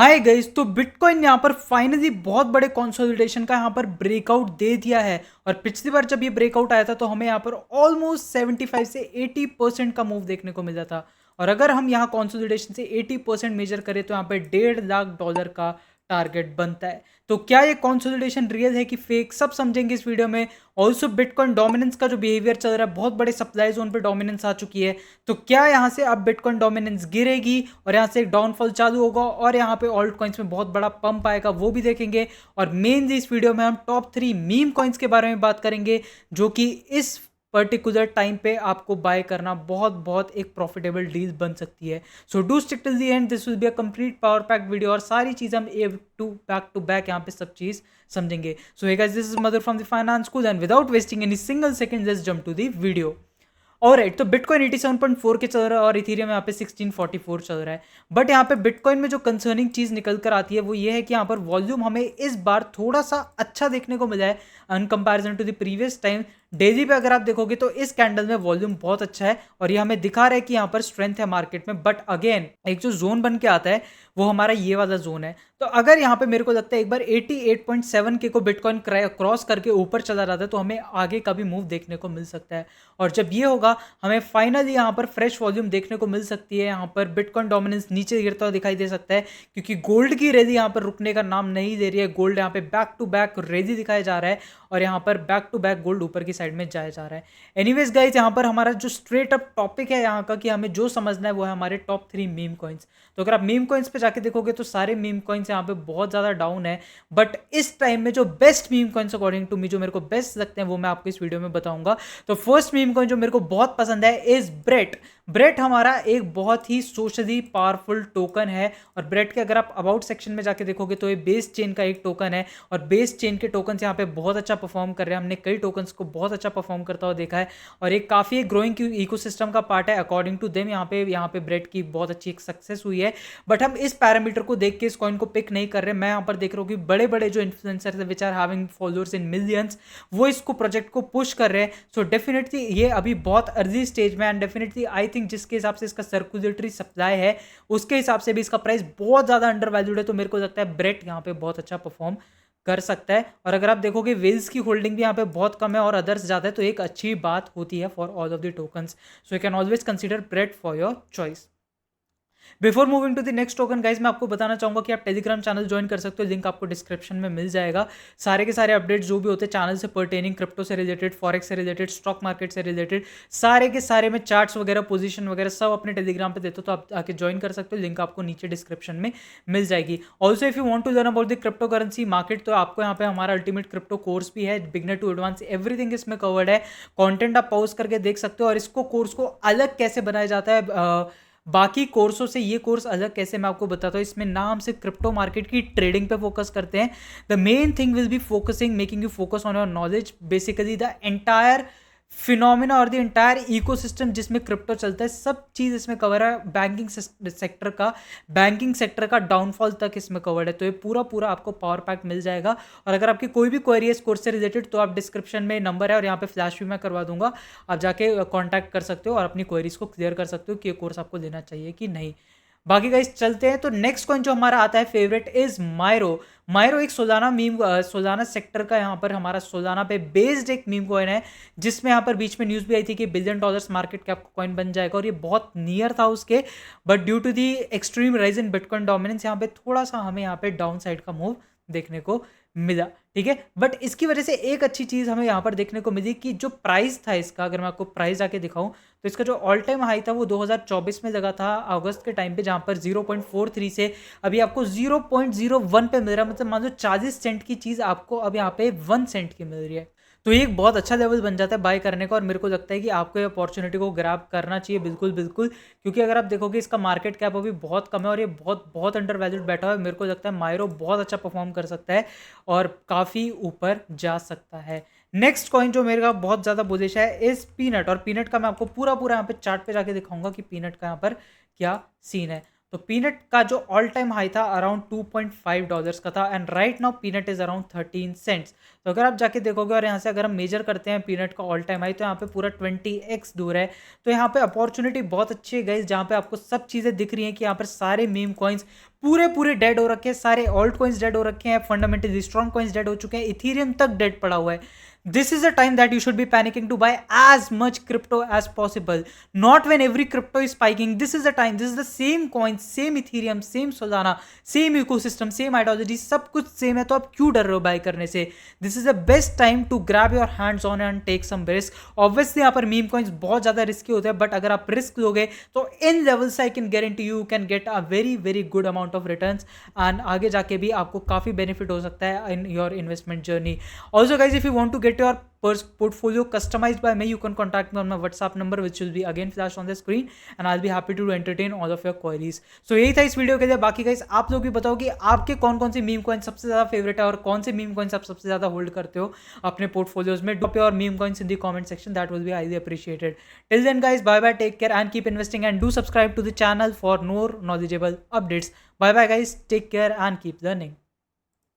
Hi guys, तो bitcoin यहाँ पर फाइनली बहुत बड़े कंसोलिडेशन का यहाँ पर ब्रेकआउट दे दिया है। और पिछली बार जब ये ब्रेकआउट आया था तो हमें यहाँ पर ऑलमोस्ट 75 से 80% का मूव देखने को मिला था। और अगर हम यहाँ कंसोलिडेशन से 80% मेजर करें तो यहाँ पर $1.5 लाख का टारगेट बनता है। तो क्या ये कंसोलिडेशन रियल है कि फेक, सब समझेंगे इस वीडियो में। ऑल्सो बिटकॉइन डोमिनेंस का जो बिहेवियर चल रहा है, बहुत बड़े सप्लाई जोन पे डोमिनेंस आ चुकी है। तो क्या यहाँ से अब बिटकॉइन डोमिनेंस गिरेगी और यहाँ से एक डाउनफॉल चालू होगा और यहाँ पे ऑल्ट कॉइन्स में बहुत बड़ा पंप आएगा, वो भी देखेंगे। और मेनली इस वीडियो में हम टॉप 3 मीम कॉइन्स के बारे में बात करेंगे जो कि इस पर्टिकुलर टाइम पे आपको बाय करना बहुत बहुत एक प्रॉफिटेबल डील बन सकती है। So do stick till the end, this will be a complete power pack video और सारी चीज़ हम बैक टू बैक यहाँ पे सब चीज़ समझेंगे। So hey guys, this is mother from the finance school and without wasting any single second let's jump to the video. Alright, तो bitcoin 87.4 के चल रहा है और इथेरियम यहाँ पे 1644 चल रहा है। बट यहाँ पे बिटकॉइन में जो कंसर्निंग चीज़ निकल कर आती है वो ये है कि यहाँ पर वॉल्यूम हमें इस बार थोड़ा सा अच्छा देखने को मिला है in comparison to the previous time. Daily पे अगर आप देखोगे तो इस कैंडल में वॉल्यूम बहुत अच्छा है और ये हमें दिखा रहा है कि यहाँ पर स्ट्रेंथ है मार्केट में। बट अगेन एक जो जोन बन के आता है वो हमारा ये वाला जोन है। तो अगर यहाँ पे मेरे को लगता है एक बार 88.7 के को बिटकॉइन क्रॉस करके ऊपर चला जाता है तो हमें आगे का भी मूव देखने को मिल सकता है। और जब ये होगा हमें फाइनली यहाँ पर फ्रेश वॉल्यूम देखने को मिल सकती है। यहाँ पर बिटकॉइन डोमिनेंस नीचे गिरता हुआ दिखाई दे सकता है क्योंकि गोल्ड की रैली यहाँ पर रुकने का नाम नहीं दे रही है। गोल्ड यहाँ पे बैक टू बैक रैली दिखाया जा रहा है और यहाँ पर बैक टू बैक गोल्ड ऊपर की साइड में जाया जा रहा है। एनीवेज गाइज, यहाँ पर हमारा जो स्ट्रेट अप टॉपिक है यहाँ का कि हमें जो समझना है वो है हमारे टॉप 3 मीम कॉइन्स। तो अगर आप मीम कॉइन्स पे जाके देखोगे तो सारे मीम कॉइन्स यहाँ पे बहुत ज़्यादा डाउन है। बट इस टाइम में जो best meme coins according to me जो मेरे को बेस्ट लगते हैं वो मैं आपको इस वीडियो में बताऊंगा। तो फर्स्ट मीम कॉइन जो मेरे को बहुत पसंद है इज ब्रेट। ब्रेट हमारा एक बहुत ही सोशली पावरफुल टोकन है और ब्रेट के अगर आप अबाउट सेक्शन में जाके देखोगे तो ये बेस चेन का एक टोकन है और बेस चेन के टोकन्स यहाँ पे बहुत अच्छा परफॉर्म कर रहे हैं। हमने कई टोकन्स को बहुत अच्छा परफॉर्म करता हुआ देखा है और एक काफ़ी ग्रोइंग इकोसिस्टम का पार्ट है अकॉर्डिंग टू देम। यहाँ पे ब्रेट की बहुत अच्छी एक सक्सेस हुई है। बट हम इस पैरामीटर को देख के इस कॉइन को पिक नहीं कर रहे। मैं यहाँ पर देख रहा हूँ कि बड़े बड़े जो इन्फ्लुएंसर्स है which are having followers in millions वो इसको प्रोजेक्ट को पुश कर रहे हैं। सो डेफिनेटली ये अभी बहुत अर्ली स्टेज में एंड डेफिनेटली आई थिंक जिसके हिसाब से इसका सर्कुलेटरी सप्लाई है उसके हिसाब से भी इसका प्राइस बहुत ज़्यादा अंडर वैल्यूड है। तो मेरे को लगता है ब्रेट यहाँ पे बहुत अच्छा परफॉर्म कर सकता है। और अगर आप देखोगे वेल्स की होल्डिंग भी यहाँ पे बहुत कम है और अदर्स ज़्यादा है तो एक अच्छी बात होती है for all of the tokens. So you can always consider Brett for your choice. Before moving to the next token guys, मैं आपको बताना चाहूंगा कि आप टेलीग्राम चैनल ज्वाइन कर सकते हो, लिंक आपको डिस्क्रिप्शन में मिल जाएगा। सारे के सारे अपडेट्स जो भी होते हैं चैनल से पर्टेनिंग, क्रिप्टो से रिलेटेड, फॉरेक्स से रिलेटेड, स्टॉक मार्केट से रिलेटेड, सारे के सारे में चार्ट्स वगैरह, पोजीशन वगैरह सब अपने टेलीग्राम पे देते हो तो आप आके ज्वाइन कर सकते हो। लिंक आपको नीचे डिस्क्रिप्शन में मिल जाएगी। Also if you want to learn about the cryptocurrency market तो आपको यहाँ पे हमारा अल्टीमेट क्रिप्टो कोर्स भी है, बिगनर टू एडवांस, एवरीथिंग इसमें कवर्ड है। कॉन्टेंट आप पॉज करके देख सकते हो और इसको कोर्स को अलग कैसे बनाया जाता है बाकी कोर्सों से ये कोर्स अलग कैसे, मैं आपको बताता हूँ। इसमें ना हम सिर्फ क्रिप्टो मार्केट की ट्रेडिंग पे फोकस करते हैं। The main thing will be focusing making you focus on your knowledge, basically the entire phenomena और द एंटायर इकोसिस्टम जिसमें क्रिप्टो चलता है, सब चीज़ इसमें कवर है। बैंकिंग सेक्टर का डाउनफॉल तक इसमें कवर्ड है। तो ये पूरा पूरा आपको पावर पैक मिल जाएगा। और अगर आपकी कोई भी क्वेरी है इस कोर्स से रिलेटेड तो आप डिस्क्रिप्शन में नंबर है और यहाँ पे फ्लैश भी मैं करवा दूंगा, आप जाके कॉन्टैक्ट कर सकते हो और अपनी क्वेरीज को क्लियर कर सकते हो कि ये कोर्स आपको लेना चाहिए कि नहीं। बाकी गाइस चलते हैं। तो नेक्स्ट कॉइन जो हमारा आता है फेवरेट इज मायरो। मायरो एक सोलाना सेक्टर का यहाँ पर हमारा सोलाना पे बेस्ड एक मीम कॉइन है जिसमें यहाँ पर बीच में न्यूज़ भी आई थी कि $1 बिलियन मार्केट कैप कॉइन बन जाएगा और ये बहुत नियर था उसके। But due to the extreme rise in bitcoin dominance यहाँ पे थोड़ा सा हमें यहाँ पे डाउन साइड का मूव देखने को मिला, ठीक है। बट इसकी वजह से एक अच्छी चीज़ हमें यहाँ पर देखने को मिली कि जो प्राइस था इसका, अगर मैं आपको प्राइस जाके दिखाऊं तो इसका जो ऑल टाइम हाई था वो 2024 में लगा था अगस्त के टाइम पे, जहाँ पर 0.43 से अभी आपको 0.01 पे मिल रहा है। मतलब मान लो 40 सेंट की चीज़ आपको अब यहाँ पे 1 सेंट की मिल रही है। तो ये एक बहुत अच्छा लेवल बन जाता है बाय करने का और मेरे को लगता है कि आपको ये अपॉर्चुनिटी को ग्रैब करना चाहिए बिल्कुल बिल्कुल। क्योंकि अगर आप देखोगे इसका मार्केट कैप अभी बहुत कम है और ये बहुत बहुत अंडर वैल्यूड बैठा हुआ है। मेरे को लगता है मायरो बहुत अच्छा परफॉर्म कर सकता है और काफ़ी ऊपर जा सकता है। नेक्स्ट कॉइन जो मेरे का बहुत ज़्यादा बुलिश है इस पीनट। और पीनट का मैं आपको पूरा पूरा यहाँ पे चार्ट पे जाके दिखाऊंगा कि पीनट का यहाँ पर क्या सीन है। तो पीनट का जो ऑल टाइम हाई था अराउंड $2.5 का था and right now peanut is around 13 cents. तो अगर आप जाके देखोगे और यहाँ से अगर हम मेजर करते हैं पीनट का ऑल टाइम हाई तो यहाँ पे पूरा 20x दूर है। तो यहाँ पे अपॉर्चुनिटी बहुत अच्छी है गाइस, जहाँ पे आपको सब चीज़ें दिख रही हैं कि यहाँ पर सारे मीम कॉइन्स पूरे पूरे डेड हो रखे हैं, सारे ऑल्ट कॉइन्स डेड हो रखे हैं, फंडामेंटली स्ट्रॉन्ग कॉइन्स डेड हो चुके हैं, इथीरियम तक डेड पड़ा हुआ है। This is a time that you should be panicking to buy as much crypto as possible. Not when every crypto is spiking. This is the time. This is the same coins, same Ethereum, same Solana, same ecosystem, same ideology. सब कुछ same है, तो आप क्यों डर रहे हो bye करने से? This is the best time to grab your hands on and take some risk. Obviously यहाँ पर मीम कॉइन्स बहुत ज़्यादा रिस्की होते हैं, बट अगर आप रिस्क लोगे तो इन levels I can guarantee you can get a very very good amount of returns and आगे जाके भी आपको काफ़ी बेनिफिट हो सकता है in your investment journey. Also guys, if you want to get your portfolio customized by me, you can contact me on my WhatsApp number which will be again flashed on the screen and I'll be happy to entertain all of your queries. So यही था इस video के लिए। बाकी guys आप लोग भी बताओ कि आपके कौन कौन से मीम कॉइन सबसे ज़्यादा फेवरेट है और कौन से मीम कॉइन्स आप सबसे ज़्यादा होल्ड करते हो अपने पोर्टफोलियोज में। Drop your meme coins in the comment section, that will be highly appreciated. Till then guys, bye bye, take care and keep investing and do subscribe to the channel for more knowledgeable updates. Bye bye guys, take care and keep learning.